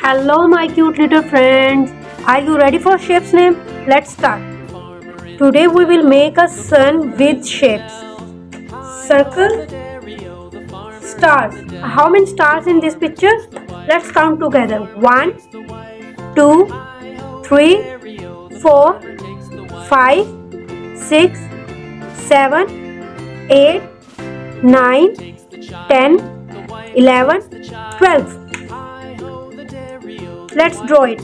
Hello my cute little friends. Are you ready for shapes name? Let's start. Today we will make a sun with shapes. Circle, stars. How many stars in this picture? Let's count together. 1, 2, 3, 4, 5, 6, 7, 8, 9, 10, 11, 12. Let's draw it.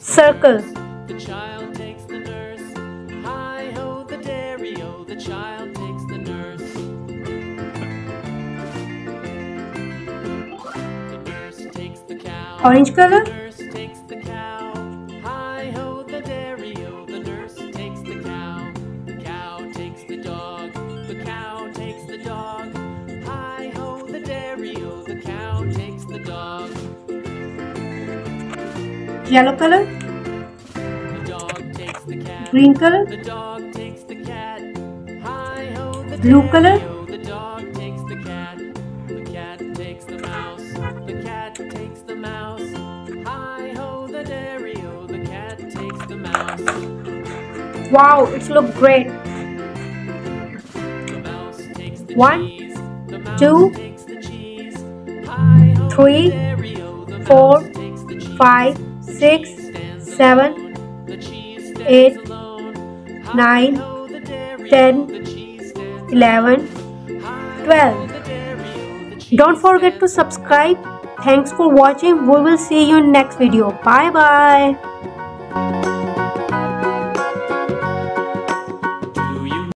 Circle. The child takes the nurse. Hi ho the dairy-o, the child takes the nurse. The nurse takes the cow. Orange color. The nurse takes the cow. Hi ho the dairy-o, the nurse takes the cow. The cow takes the dog. The cow takes the dog. Hi ho the dairy-o, the cow takes the dog. Yellow color. The dog takes the cat. Green color. The dog takes the cat. Hi ho the blue color. The dog takes the cat. The cat takes the mouse. The cat takes the mouse. Hi ho the dairy-o, the cat takes the mouse. Wow, it looks great. The mouse takes the cheese. The mouse 2, takes the cheese. Hi ho 3, 4, 5, 6, 7, 8, 9, 10, 11, 12. Don't forget to subscribe. Thanks for watching. We will see you in next video. Bye bye.